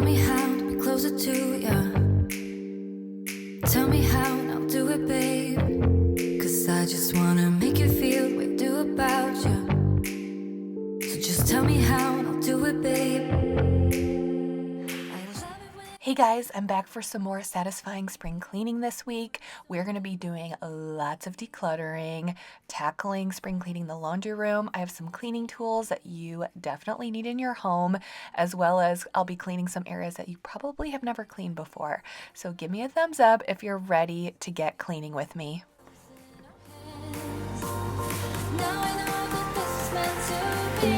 me how to be closer to ya. Tell me how and I'll do it, babe. 'Cause I just wanna make you feel what I do about you. So just tell me how and I'll do it, babe. Hey guys, I'm back for some more satisfying spring cleaning this week. We're going to be doing lots of decluttering, tackling spring cleaning the laundry room. I have some cleaning tools that you definitely need in your home, as well as I'll be cleaning some areas that you probably have never cleaned before. So give me a thumbs up if you're ready to get cleaning with me. Now I know that this is meant to be.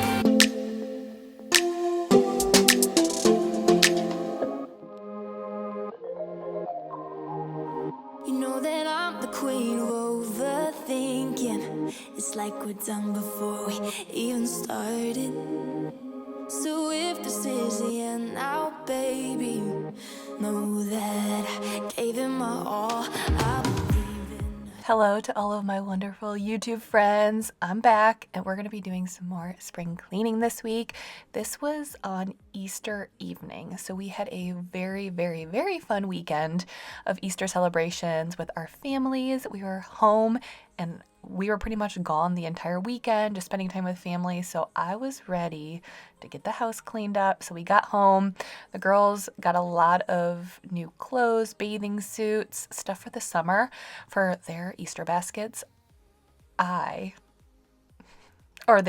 You know that I'm the queen of overthinking. It's like we're done before we even started. So if this is the end now, baby, know that I gave it my all. I believe in us. Hello to all of my wonderful YouTube friends. I'm back and we're going to be doing some more spring cleaning this week. This was on Easter evening. So we had a very, very, very fun weekend of Easter celebrations with our families. We were home and we were pretty much gone the entire weekend, just spending time with family. So I was ready to get the house cleaned up. So we got home. The girls got a lot of new clothes, bathing suits, stuff for the summer for their Easter baskets. The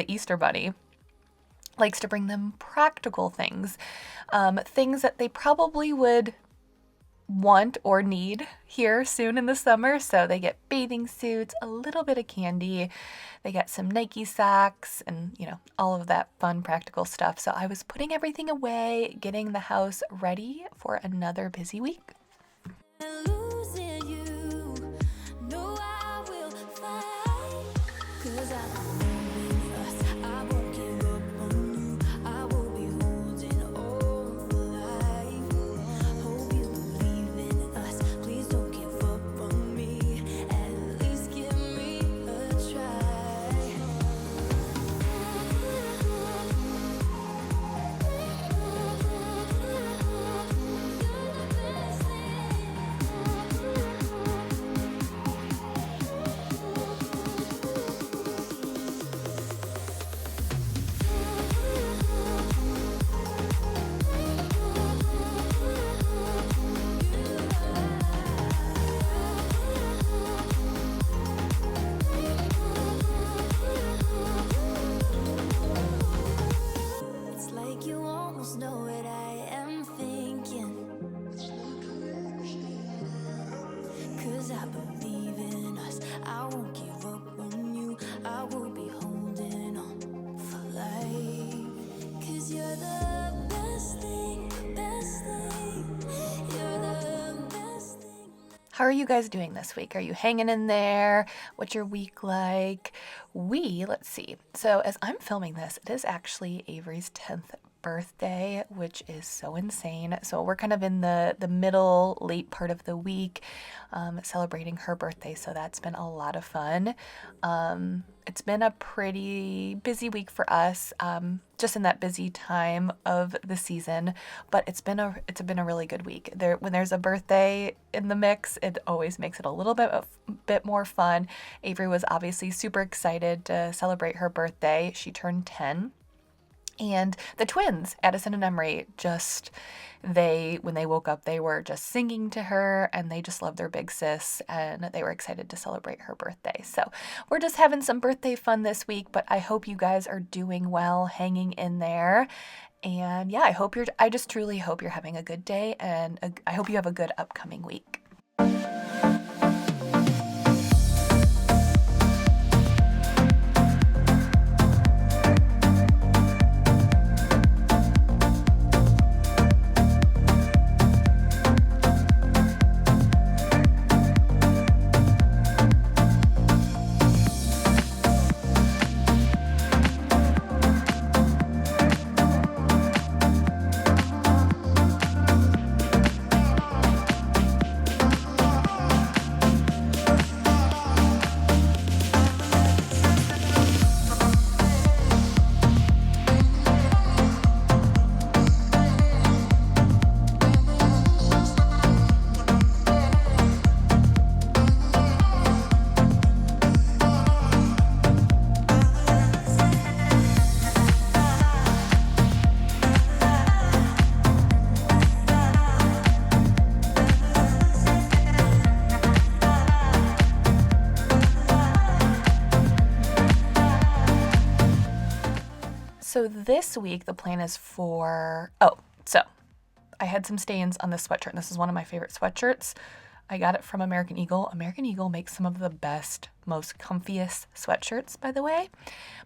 Easter Bunny, likes to bring them practical things, things that they probably would want or need here soon in the summer. So they get bathing suits, a little bit of candy, they get some Nike socks, and all of that fun practical stuff. So I was putting everything away, getting the house ready for another busy week. Losing you, no, I will fight. 'Cause I believe in us, I won't give up on you. I will be holding on for life. Hope you believe in us, please don't give up on me. At least give me a try. It's like you almost know what I am thinking. 'Cause I believe in us, I won't give up on you. I will be holding on for life. 'Cause you're the best thing, you're the best thing. How are you guys doing this week? Are you hanging in there? What's your week like? Let's see. So as I'm filming this, it is actually Avery's 10th birthday, which is so insane. So we're kind of in the middle, late part of the week, celebrating her birthday. So that's been a lot of fun. It's been a pretty busy week for us, just in that busy time of the season, but it's been a really good week. When there's a birthday in the mix, it always makes it a little bit more fun. Avery was obviously super excited to celebrate her birthday. She turned 10. And the twins, Addison and Emery, when they woke up, they were just singing to her, and they just loved their big sis, and they were excited to celebrate her birthday. So we're just having some birthday fun this week, but I hope you guys are doing well, hanging in there. And yeah, I just truly hope you're having a good day, and I hope you have a good upcoming week. So this week the plan is so I had some stains on this sweatshirt, and this is one of my favorite sweatshirts. I got it from American Eagle. American Eagle makes some of the best, most comfiest sweatshirts, by the way.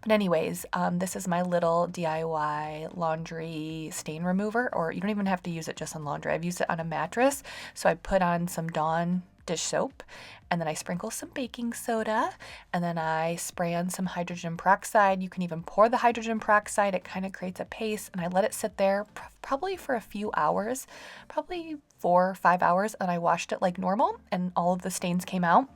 But anyways, this is my little DIY laundry stain remover, or you don't even have to use it just on laundry. I've used it on a mattress. So I put on some Dawn dish soap, and then I sprinkle some baking soda, and then I spray on some hydrogen peroxide. You can even pour the hydrogen peroxide. It kind of creates a paste, and I let it sit there probably for a few hours, probably 4 or 5 hours, and I washed it like normal, and all of the stains came out.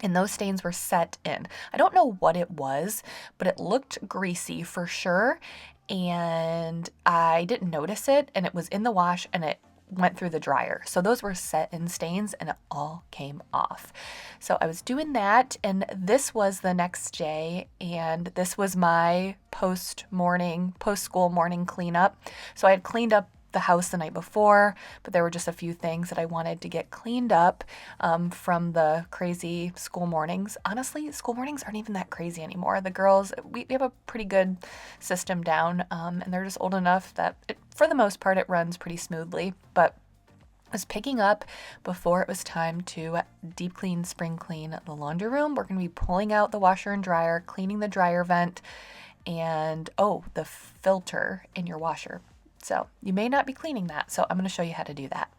And those stains were set in. I don't know what it was, but it looked greasy for sure. And I didn't notice it, and it was in the wash, and it went through the dryer. So those were set in stains, and it all came off. So I was doing that, and this was the next day, and this was my post-school morning cleanup. So I had cleaned up the house the night before, but there were just a few things that I wanted to get cleaned up from the crazy school mornings. Honestly, school mornings aren't even that crazy anymore. The girls, we have a pretty good system down, and they're just old enough that for the most part it runs pretty smoothly. But I was picking up before it was time to deep clean, spring clean the laundry room. We're going to be pulling out the washer and dryer, cleaning the dryer vent, and the filter in your washer. So you may not be cleaning that, so I'm going to show you how to do that.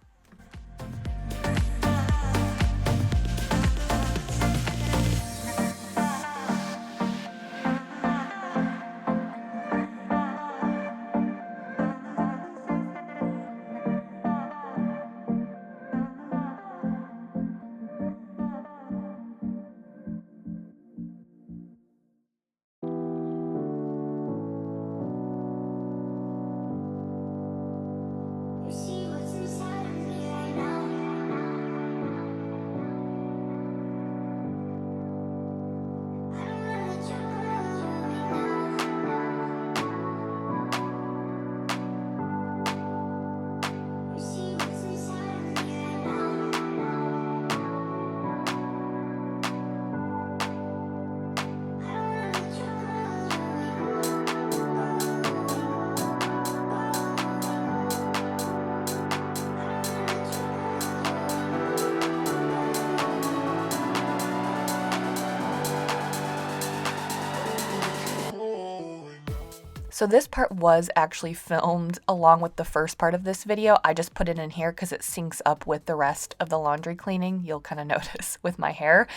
So this part was actually filmed along with the first part of this video. I just put it in here because it syncs up with the rest of the laundry cleaning. You'll kind of notice with my hair.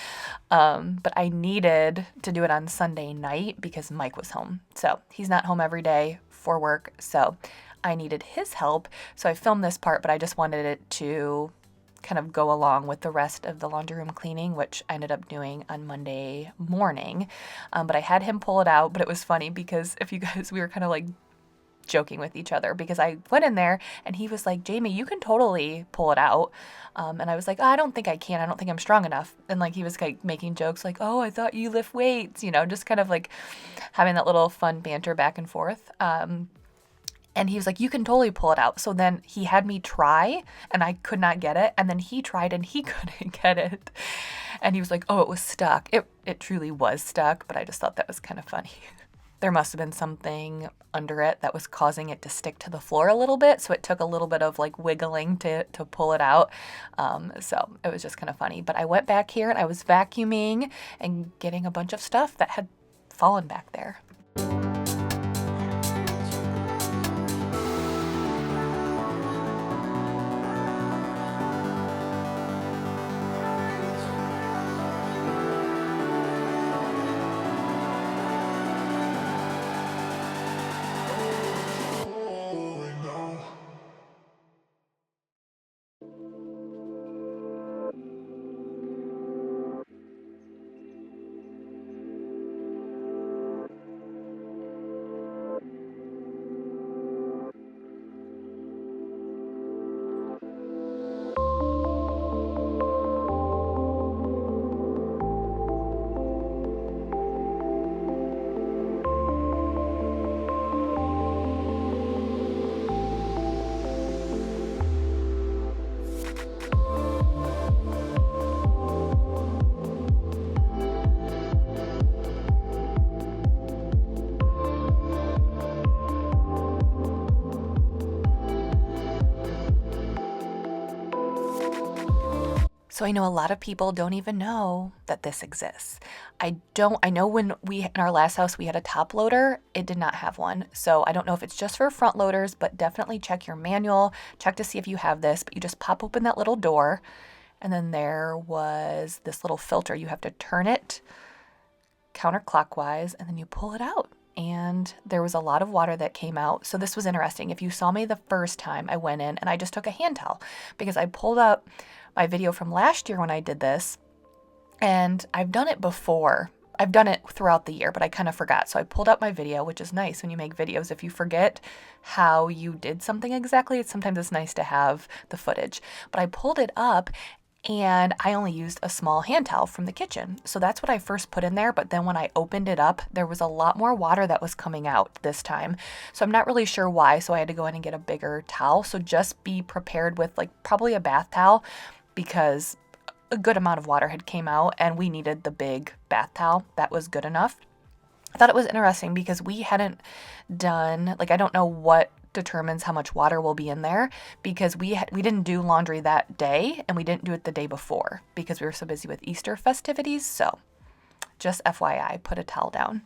But I needed to do it on Sunday night because Mike was home. So he's not home every day for work. So I needed his help. So I filmed this part, but I just wanted it to kind of go along with the rest of the laundry room cleaning, which I ended up doing on Monday morning. But I had him pull it out, but it was funny because we were kind of like joking with each other because I went in there and he was like, Jamie, you can totally pull it out. And I was like, I don't think I can. I don't think I'm strong enough. And like he was like making jokes like, oh, I thought you lift weights, just kind of like having that little fun banter back and forth. And he was like, you can totally pull it out. So then he had me try and I could not get it. And then he tried and he couldn't get it. And he was like, oh, it was stuck. It truly was stuck, but I just thought that was kind of funny. There must have been something under it that was causing it to stick to the floor a little bit. So it took a little bit of like wiggling to pull it out. So it was just kind of funny. But I went back here and I was vacuuming and getting a bunch of stuff that had fallen back there. So I know a lot of people don't even know that this exists. I know when in our last house, we had a top loader, it did not have one. So I don't know if it's just for front loaders, but definitely check your manual, check to see if you have this, but you just pop open that little door. And then there was this little filter. You have to turn it counterclockwise and then you pull it out. And there was a lot of water that came out. So this was interesting. If you saw me the first time, I went in and I just took a hand towel because I pulled up my video from last year when I did this, and I've done it before. I've done it throughout the year, but I kind of forgot. So I pulled up my video, which is nice when you make videos. If you forget how you did something exactly, sometimes it's nice to have the footage. But I pulled it up and I only used a small hand towel from the kitchen. So that's what I first put in there. But then when I opened it up, there was a lot more water that was coming out this time. So I'm not really sure why. So I had to go in and get a bigger towel. So just be prepared with like probably a bath towel, because a good amount of water had came out and we needed the big bath towel. That was good enough. I thought it was interesting because we hadn't done, like, I don't know what determines how much water will be in there, because we didn't do laundry that day and we didn't do it the day before because we were so busy with Easter festivities. So just FYI, put a towel down.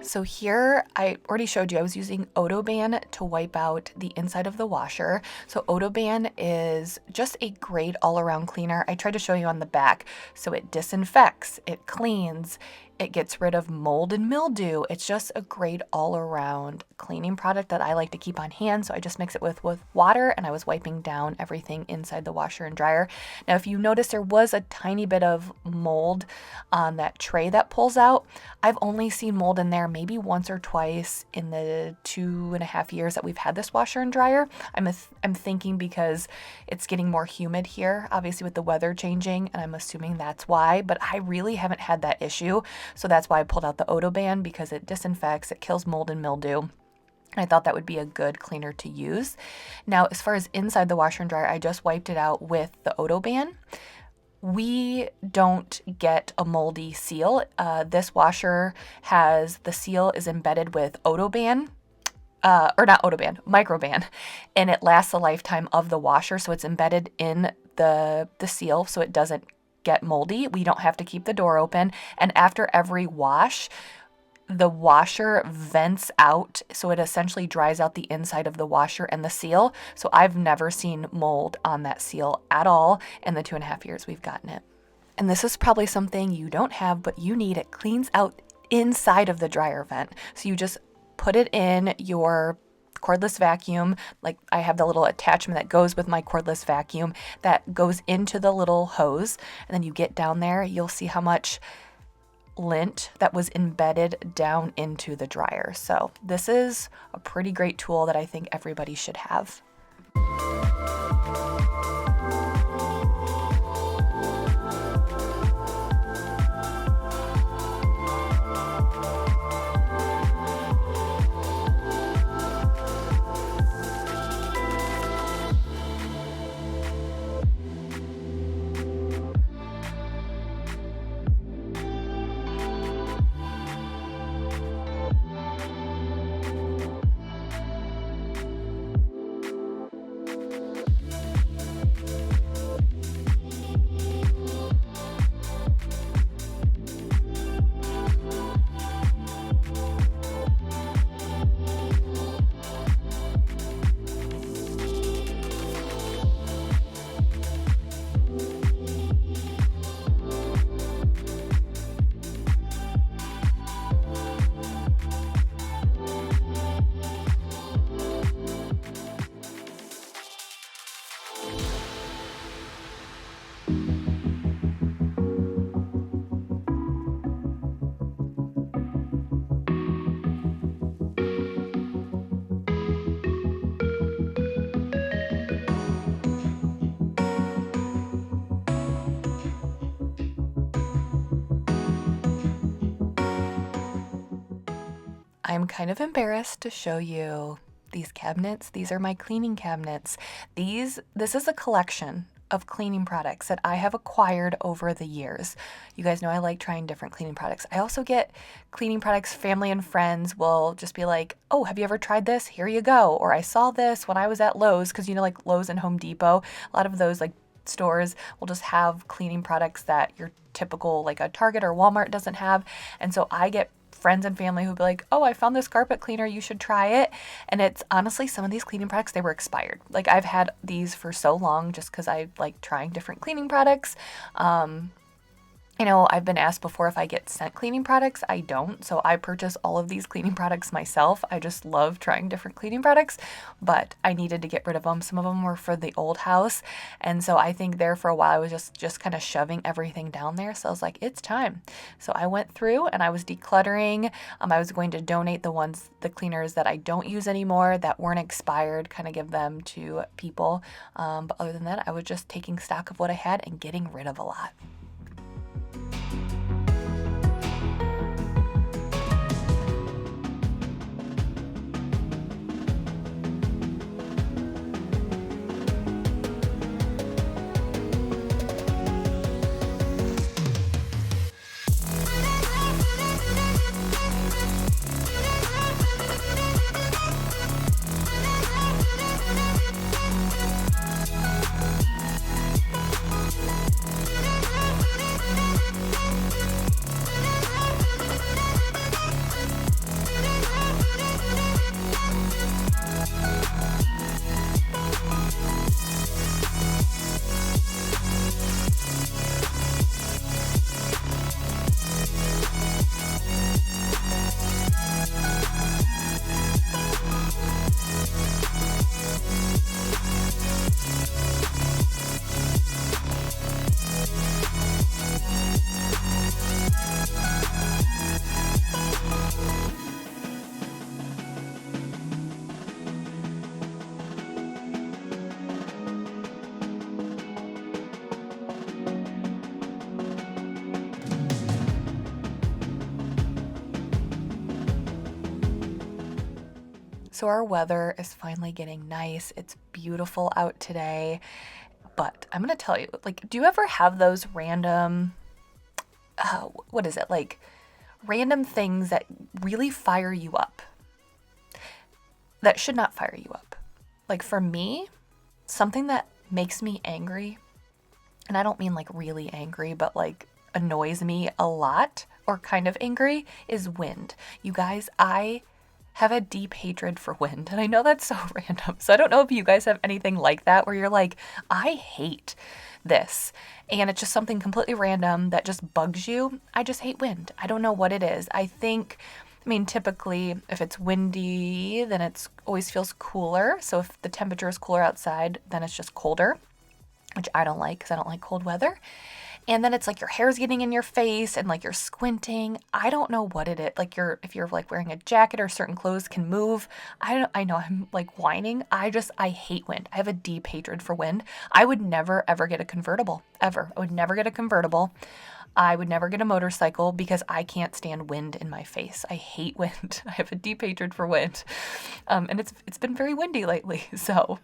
So here, I already showed you, I was using Odoban to wipe out the inside of the washer. So Odoban is just a great all-around cleaner. I tried to show you on the back. So it disinfects, it cleans, it gets rid of mold and mildew. It's just a great all-around cleaning product that I like to keep on hand. So I just mix it with water, and I was wiping down everything inside the washer and dryer. Now, if you notice, there was a tiny bit of mold on that tray that pulls out. I've only seen mold in there maybe once or twice in the 2.5 years that we've had this washer and dryer. I'm thinking because it's getting more humid here, obviously with the weather changing, and I'm assuming that's why, but I really haven't had that issue. So that's why I pulled out the Odoban, because it disinfects, it kills mold and mildew. And I thought that would be a good cleaner to use. Now, as far as inside the washer and dryer, I just wiped it out with the Odoban. We don't get a moldy seal. This washer the seal is embedded with Odoban, or not Odoban, Microban, and it lasts the lifetime of the washer. So it's embedded in the seal, so it doesn't get moldy. We don't have to keep the door open. And after every wash, the washer vents out, so it essentially dries out the inside of the washer and the seal. So I've never seen mold on that seal at all in the 2.5 years we've gotten it. And this is probably something you don't have, but you need. It cleans out inside of the dryer vent. So you just put it in your cordless vacuum. Like, I have the little attachment that goes with my cordless vacuum that goes into the little hose. And then you get down there, you'll see how much lint that was embedded down into the dryer. So this is a pretty great tool that I think everybody should have. I'm kind of embarrassed to show you these cabinets. These are my cleaning cabinets. This is a collection of cleaning products that I have acquired over the years. You guys know I like trying different cleaning products. I also get cleaning products, family and friends will just be like, oh, have you ever tried this? Here you go. Or I saw this when I was at Lowe's, because like Lowe's and Home Depot, a lot of those like stores will just have cleaning products that your typical like a Target or Walmart doesn't have. And so I get friends and family who'll be like, oh, I found this carpet cleaner, you should try it. And it's honestly, some of these cleaning products, they were expired. Like I've had these for so long just because I like trying different cleaning products. I've been asked before if I get scent cleaning products. I don't. So I purchase all of these cleaning products myself. I just love trying different cleaning products, but I needed to get rid of them. Some of them were for the old house. And so I think there for a while, I was just kind of shoving everything down there. So I was like, it's time. So I went through and I was decluttering. I was going to donate the cleaners that I don't use anymore that weren't expired, kind of give them to people. But other than that, I was just taking stock of what I had and getting rid of a lot. So our weather is finally getting nice. It's beautiful out today. But I'm going to tell you, like, do you ever have those random, random things that really fire you up? That should not fire you up. Like for me, something that makes me angry, and I don't mean like really angry, but like annoys me a lot or kind of angry, is wind. You guys, I have a deep hatred for wind. And I know that's so random. So I don't know if you guys have anything like that where you're like, I hate this. And it's just something completely random that just bugs you. I just hate wind. I don't know what it is. Typically if it's windy, then it's always feels cooler. So if the temperature is cooler outside, then it's just colder, which I don't like because I don't like cold weather. And then it's like your hair's getting in your face and like you're squinting. I don't know what it is. Like if you're like wearing a jacket or certain clothes can move. I know I'm like whining. I hate wind. I have a deep hatred for wind. I would never ever get a convertible ever. I would never get a convertible. I would never get a motorcycle because I can't stand wind in my face. I hate wind. I have a deep hatred for wind. And it's been very windy lately. So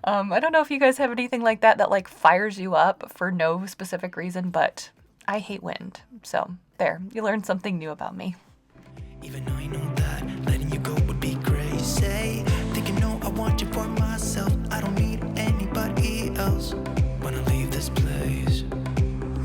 I don't know if you guys have anything like that like fires you up for no specific reason, but I hate wind. So there, you learned something new about me. Even though I know that letting you go would be crazy. Thinking no, I want you for myself. I don't need anybody else when I leave this place.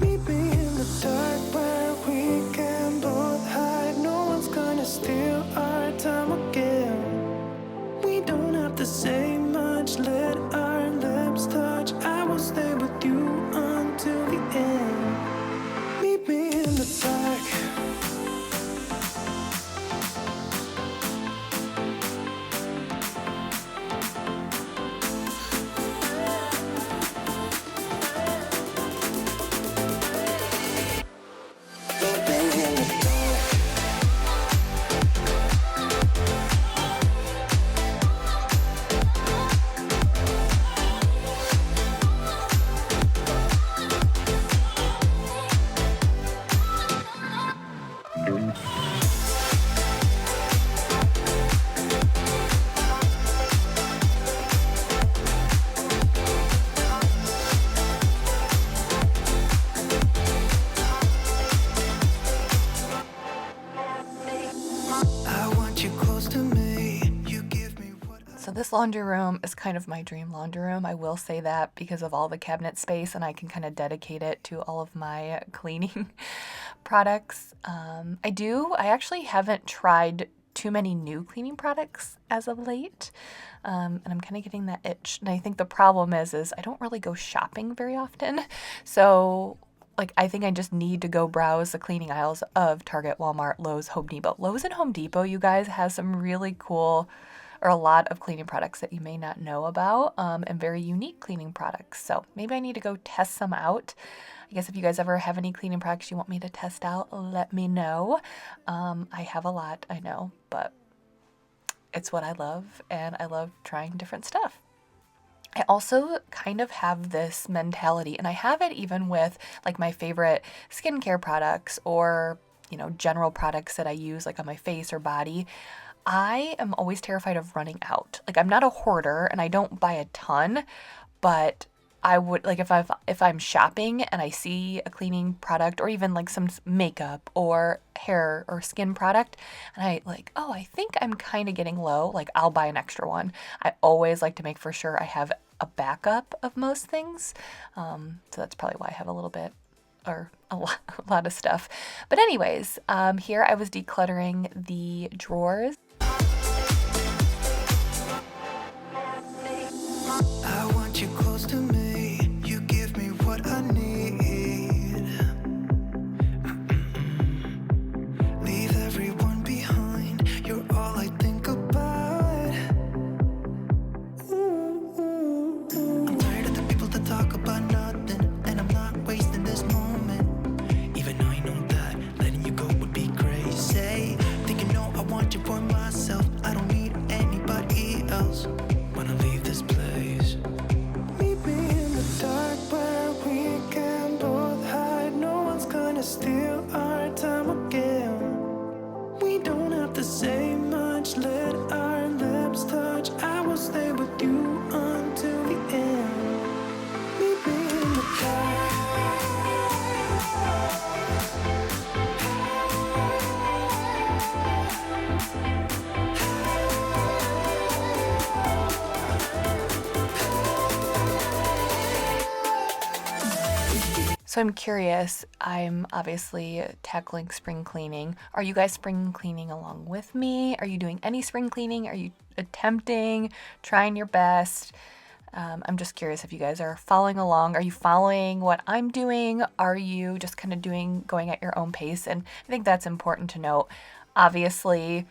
Meet me in the dark where we can both hide. No one's gonna steal our time again. We don't have to say much, let our lips touch. I will stay with you until the end. Meet me in the dark. this laundry room is kind of my dream laundry room. I will say that because of all the cabinet space, and I can kind of dedicate it to all of my cleaning products. I actually haven't tried too many new cleaning products as of late, and I'm kind of getting that itch. And I think the problem is I don't really go shopping very often. So like, I think I just need to go browse the cleaning aisles of Target, Walmart, Lowe's, Home Depot. Lowe's and Home Depot, you guys, has some really cool, or a lot of cleaning products that you may not know about, and very unique cleaning products. So maybe I need to go test some out. I guess if you guys ever have any cleaning products you want me to test out, let me know. I have a lot, I know, but it's what I love, and I love trying different stuff. I also kind of have this mentality, and I have it even with like my favorite skincare products or, you know, general products that I use like on my face or body. I am always terrified of running out. Like, I'm not a hoarder and I don't buy a ton, but I would, like, if I'm shopping and I see a cleaning product or even like some makeup or hair or skin product, and I like, oh, I think I'm kind of getting low, like, I'll buy an extra one. I always like to make for sure I have a backup of most things. So that's probably why I have a little bit, or a lot of stuff. But anyways, here I was decluttering the drawers. I want you close to me. You give me what I need. Leave everyone behind. You're all I think about. I'm tired of the people that talk about nothing, and I'm not wasting this moment. Even I know that letting you go would be crazy. Thinking, no, I want you for myself. I don't need anybody else. When I leave this place, meet me in the dark where we can both hide. No one's gonna steal our time again. We don't have to say much, let our lips touch. I will stay with you until the end. Meet me in the dark. So I'm curious, I'm obviously tackling spring cleaning. Are you guys spring cleaning along with me? Are you doing any spring cleaning? Are you attempting, trying your best? I'm just curious if you guys are following along. Are you following what I'm doing? Are you just kind of going at your own pace? And I think that's important to note. Obviously,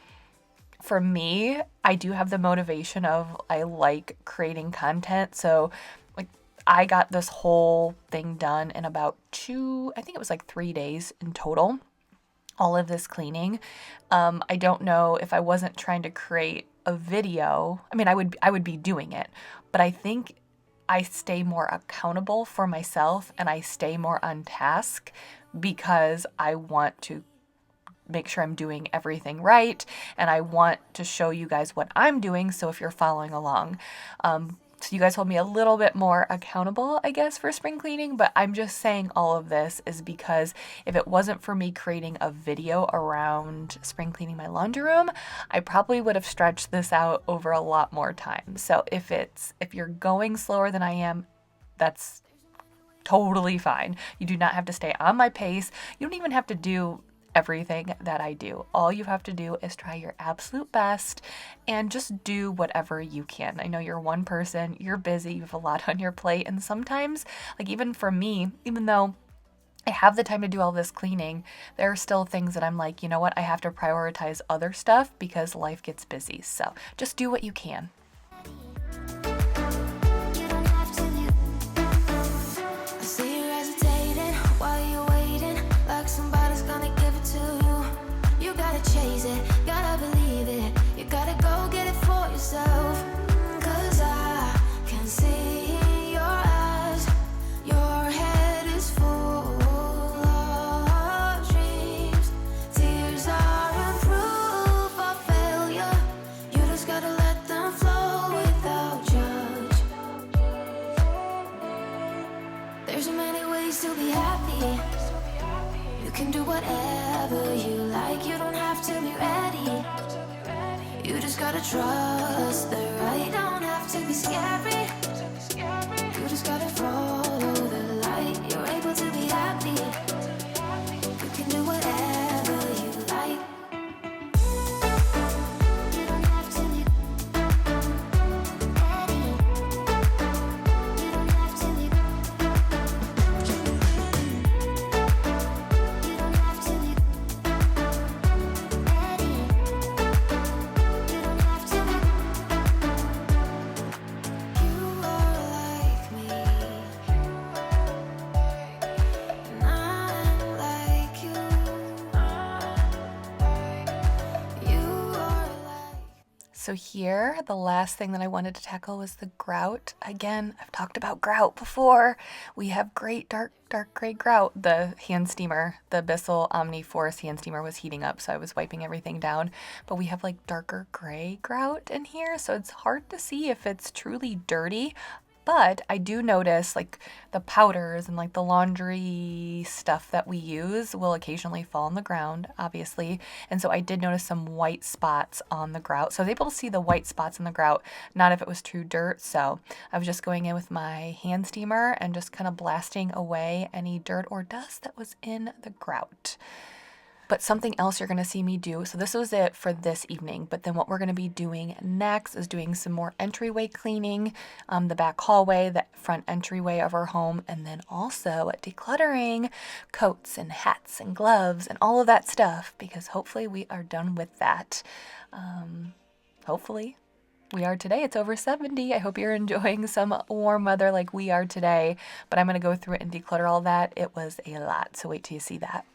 for me, I do have the motivation of I like creating content. So I got this whole thing done in about 3 days in total, all of this cleaning. I don't know if I wasn't trying to create a video. I mean, I would be doing it, but I think I stay more accountable for myself and I stay more on task because I want to make sure I'm doing everything right, and I want to show you guys what I'm doing. So if you're following along, so you guys hold me a little bit more accountable, I guess, for spring cleaning. But I'm just saying all of this is because if it wasn't for me creating a video around spring cleaning my laundry room, I probably would have stretched this out over a lot more time. So if you're going slower than I am, that's totally fine. You do not have to stay on my pace. You don't even have to do everything that I do. All you have to do is try your absolute best and just do whatever you can. I know you're one person, you're busy, you have a lot on your plate, and sometimes, like, even for me, even though I have the time to do all this cleaning, there are still things that I'm like, you know what, I have to prioritize other stuff because life gets busy. So just do what you can. Chase it, gotta believe it. You gotta go get it for yourself. 'Cause I can see in your eyes, your head is full of dreams. Tears aren't proof of failure. You just gotta let them flow without judge. There's so many ways to be happy. You can do whatever you like. You don't have to be ready. You just gotta trust that right don't have to be scary. You just gotta follow the light. You're able to be happy. You can do whatever you like. You don't have to be ready. You don't have to be. You don't have to be ready. You don't have to be. You are like me, and I'm like you. You are like. So here, the last thing that I wanted to tackle was the grout. Again, I've talked about grout before. We have great dark gray grout. The hand steamer, the Bissell Omni Force hand steamer was heating up, so I was wiping everything down. But we have like darker gray grout in here, so it's hard to see if it's truly dirty. But I do notice like the powders and like the laundry stuff that we use will occasionally fall on the ground, obviously. And so I did notice some white spots on the grout. So I was able to see the white spots on the grout, not if it was true dirt. So I was just going in with my hand steamer and just kind of blasting away any dirt or dust that was in the grout. But something else you're going to see me do, so this was it for this evening, but then what we're going to be doing next is doing some more entryway cleaning, the back hallway, the front entryway of our home, and then also decluttering coats and hats and gloves and all of that stuff, because hopefully we are done with that. Hopefully. We are today. It's over 70. I hope you're enjoying some warm weather like we are today, but I'm going to go through it and declutter all that. It was a lot, so wait till you see that.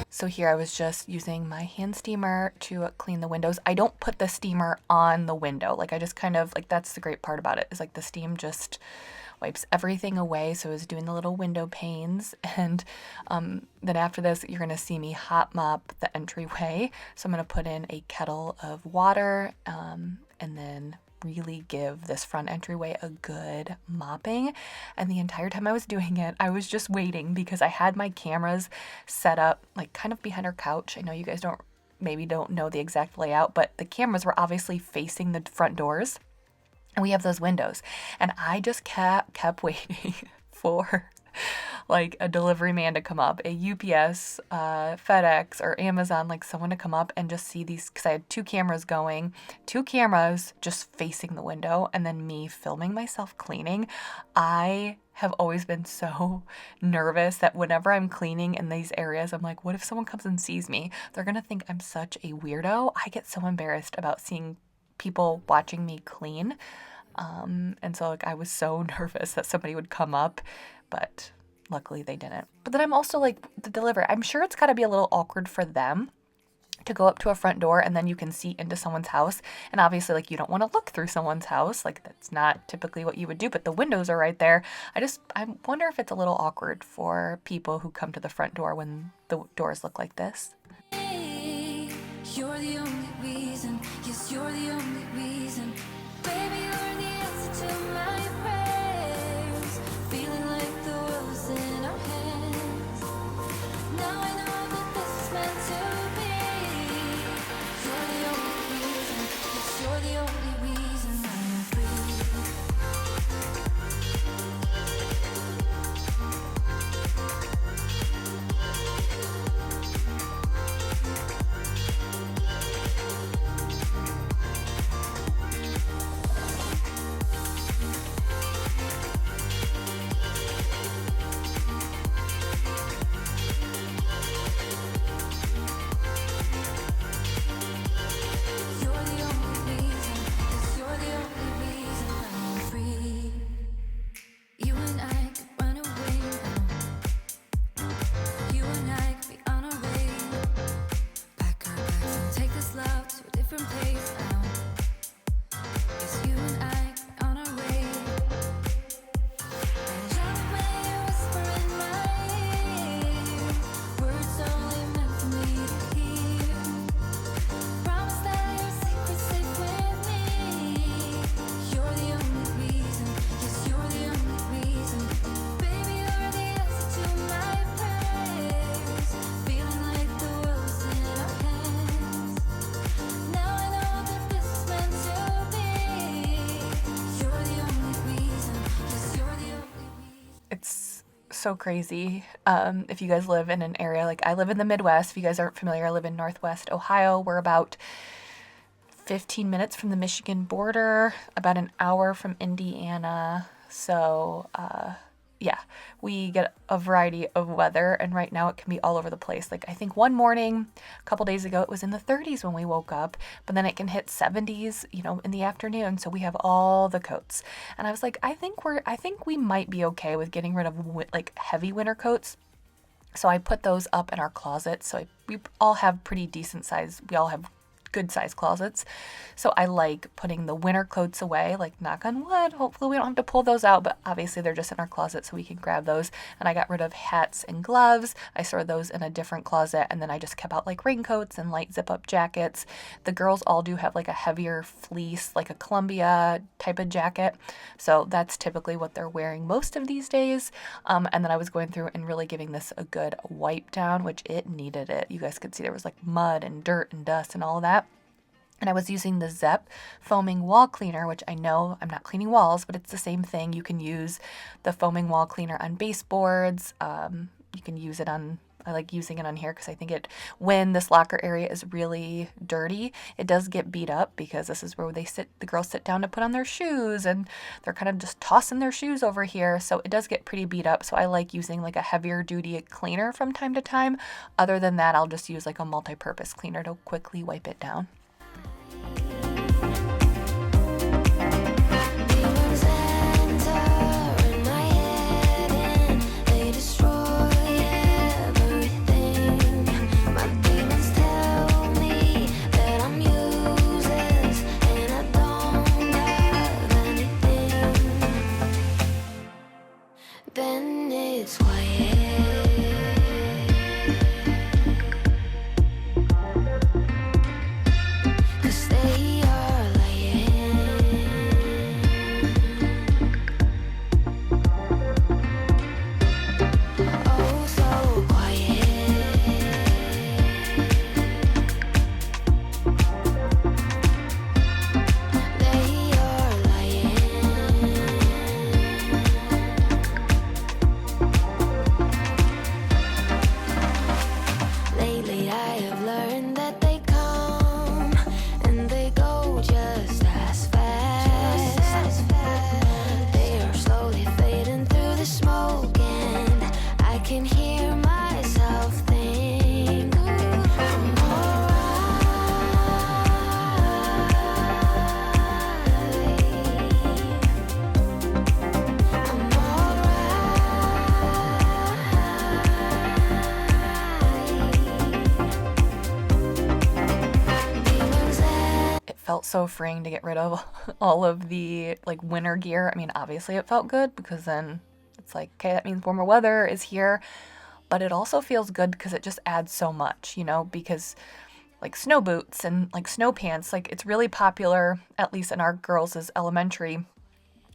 So here I was just using my hand steamer to clean the windows. I don't put the steamer on the window. Like I just kind of, like that's the great part about it, is like the steam just wipes everything away. So I was doing the little window panes, and then after this you're going to see me hot mop the entryway. So I'm going to put in a kettle of water and then really give this front entryway a good mopping. And the entire time I was doing it, I was just waiting because I had my cameras set up like kind of behind our couch. I know you guys don't know the exact layout, but the cameras were obviously facing the front doors, and we have those windows. And I just kept waiting for like a delivery man to come up, a UPS, FedEx, or Amazon, like someone to come up and just see these, because I had two cameras just facing the window, and then me filming myself cleaning. I have always been so nervous that whenever I'm cleaning in these areas, I'm like, what if someone comes and sees me? They're going to think I'm such a weirdo. I get so embarrassed about seeing people watching me clean. And so like I was so nervous that somebody would come up, but luckily they didn't. But then I'm also like, the delivery, I'm sure it's got to be a little awkward for them to go up to a front door and then you can see into someone's house. And obviously like you don't want to look through someone's house. Like that's not typically what you would do, but the windows are right there. I wonder if it's a little awkward for people who come to the front door when the doors look like this. You're the only reason, yes, you're the only reason. Baby, you're the answer to my prayers. Feeling like the world's in our hands. Now I It's so crazy. If you guys live in an area, like I live in the Midwest, if you guys aren't familiar, I live in Northwest Ohio. We're about 15 minutes from the Michigan border, about an hour from Indiana. So, yeah, we get a variety of weather, and right now it can be all over the place. Like I think one morning, a couple days ago, it was in the 30s when we woke up, but then it can hit 70s, in the afternoon. So we have all the coats, and I was like, I think we might be okay with getting rid of like heavy winter coats. So I put those up in our closet. So we all have pretty decent size. We all have good size closets. So I like putting the winter coats away, like knock on wood. Hopefully we don't have to pull those out, but obviously they're just in our closet so we can grab those. And I got rid of hats and gloves. I stored those in a different closet, and then I just kept out like raincoats and light zip up jackets. The girls all do have like a heavier fleece, like a Columbia type of jacket. So that's typically what they're wearing most of these days. And then I was going through and really giving this a good wipe down, which it needed it. You guys could see there was like mud and dirt and dust and all of that. And I was using the Zep foaming wall cleaner, which I know I'm not cleaning walls, but it's the same thing. You can use the foaming wall cleaner on baseboards. You can use it on, I like using it on here because I think when this locker area is really dirty, it does get beat up because this is where the girls sit down to put on their shoes, and they're kind of just tossing their shoes over here. So it does get pretty beat up. So I like using like a heavier duty cleaner from time to time. Other than that, I'll just use like a multi-purpose cleaner to quickly wipe it down. Then it's quiet. 'Cause they are lying. Oh, so quiet. They are lying. Lately I have learned that they come and they go just as fast. They are slowly fading through the smoke, and I can hear myself think I'm It felt so freeing to get rid of all of the like winter gear. I mean, obviously it felt good because then it's like, okay, that means warmer weather is here. But it also feels good because it just adds so much, because like snow boots and like snow pants, like it's really popular, at least in our girls' elementary.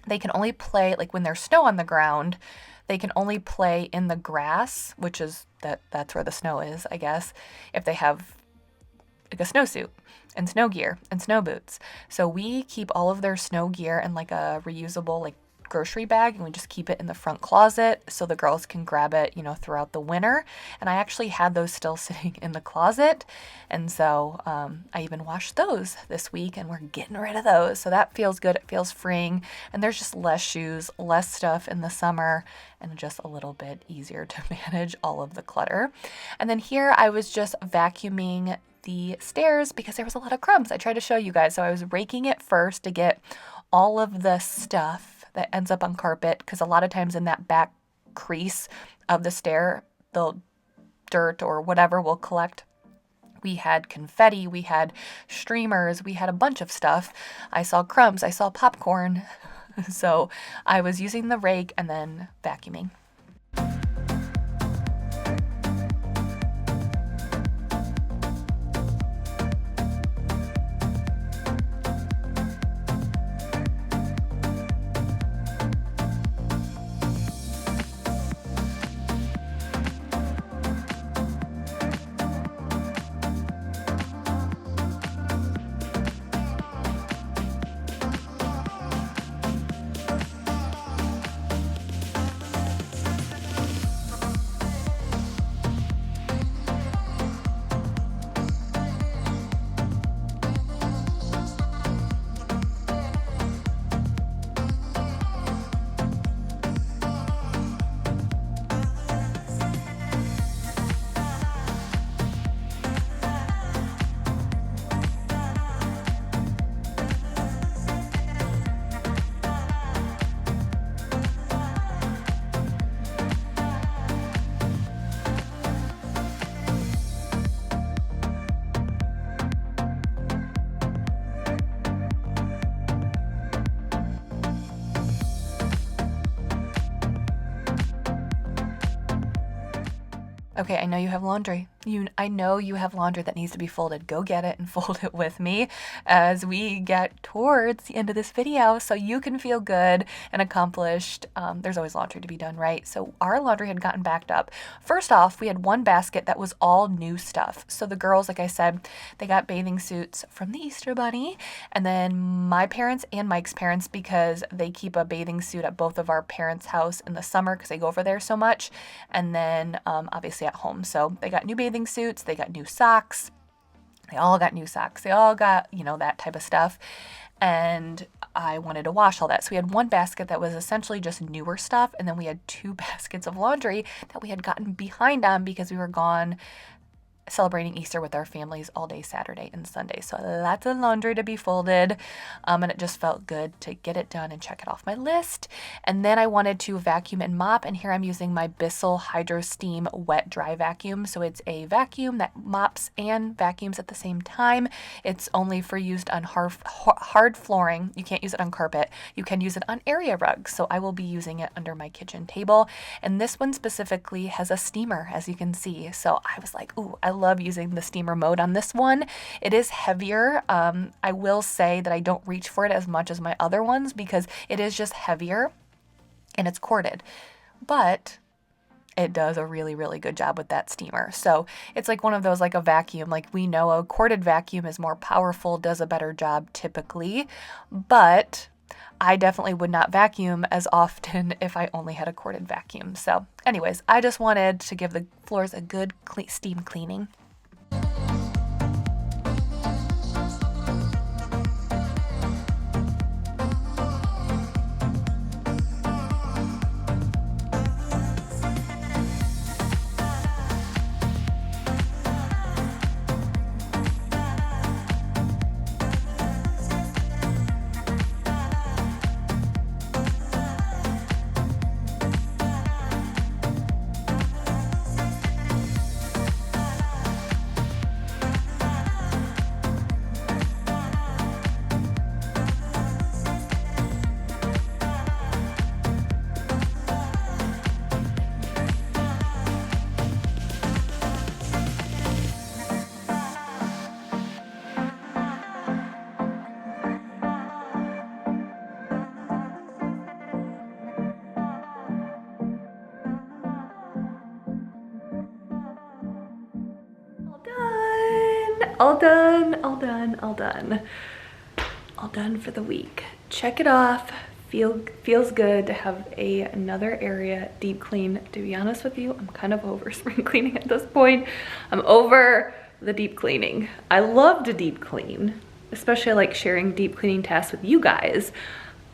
They can only play, like when there's snow on the ground, they can only play in the grass, which is that's where the snow is, I guess, if they have like a snowsuit and snow gear and snow boots. So we keep all of their snow gear in like a reusable like grocery bag, and we just keep it in the front closet so the girls can grab it, throughout the winter. And I actually had those still sitting in the closet. And so I even washed those this week, and we're getting rid of those. So that feels good. It feels freeing. And there's just less shoes, less stuff in the summer, and just a little bit easier to manage all of the clutter. And then here I was just vacuuming the stairs because there was a lot of crumbs. I tried to show you guys. So I was raking it first to get all of the stuff that ends up on carpet, because a lot of times in that back crease of the stair, the dirt or whatever will collect. We had confetti, we had streamers, we had a bunch of stuff. I saw crumbs, I saw popcorn. So I was using the rake and then vacuuming. Okay, I know you have laundry. I know you have laundry that needs to be folded. Go get it and fold it with me as we get towards the end of this video so you can feel good and accomplished. There's always laundry to be done, right? So our laundry had gotten backed up. First off, we had one basket that was all new stuff. So the girls, like I said, they got bathing suits from the Easter Bunny, and then my parents and Mike's parents, because they keep a bathing suit at both of our parents' house in the summer because they go over there so much, and then obviously at home. So they got new bathing suits, they got new socks, they all got new socks, they all got, that type of stuff. And I wanted to wash all that. So we had one basket that was essentially just newer stuff, and then we had 2 baskets of laundry that we had gotten behind on because we were gone celebrating Easter with our families all day Saturday and Sunday. So lots of laundry to be folded, and it just felt good to get it done and check it off my list. And then I wanted to vacuum and mop, and here I'm using my Bissell Hydro Steam wet dry vacuum. So it's a vacuum that mops and vacuums at the same time. It's only for used on hard flooring. You can't use it on carpet. You can use it on area rugs. So I will be using it under my kitchen table. And this one specifically has a steamer, as you can see. So I was like, ooh, I love using the steamer mode on this one. It is heavier. I will say that I don't reach for it as much as my other ones because it is just heavier and it's corded, but it does a really, really good job with that steamer. So it's like one of those, like a vacuum, like we know a corded vacuum is more powerful, does a better job typically, but I definitely would not vacuum as often if I only had a corded vacuum. So anyways, I just wanted to give the floors a good steam cleaning. All done for the week. Check it off. Feels good to have another area deep clean. To be honest with you, I'm kind of over spring cleaning at this point. I'm over the deep cleaning. I love to deep clean, especially I like sharing deep cleaning tasks with you guys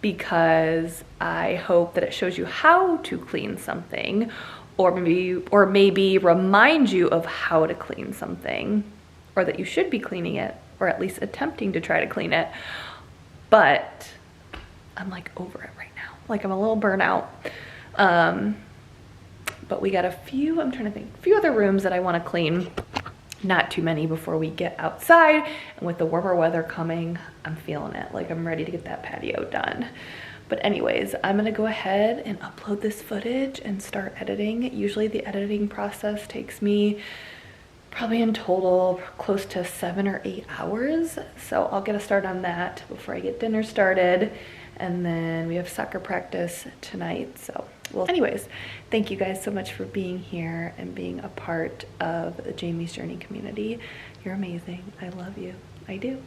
because I hope that it shows you how to clean something, or maybe remind you of how to clean something, or that you should be cleaning it, or at least attempting to try to clean it. But I'm like over it right now. Like I'm a little burnout. But we got a few other rooms that I want to clean. Not too many before we get outside. And with the warmer weather coming, I'm feeling it. Like I'm ready to get that patio done. But anyways, I'm gonna go ahead and upload this footage and start editing. Usually the editing process takes me probably in total close to 7 or 8 hours. So I'll get a start on that before I get dinner started. And then we have soccer practice tonight. So, well, anyways, thank you guys so much for being here and being a part of the Jamie's Journey community. You're amazing. I love you. I do.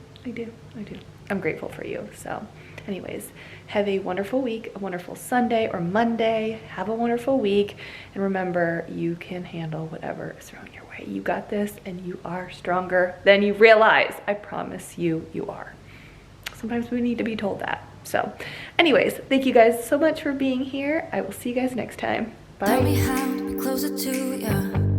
I'm grateful for you. So anyways, have a wonderful week, a wonderful Sunday or Monday. Have a wonderful week. And remember, you can handle whatever is thrown your way. You got this, and you are stronger than you realize. I promise you, you are. Sometimes we need to be told that. So anyways, thank you guys so much for being here. I will see you guys next time. Bye. Tell me how to be closer to you.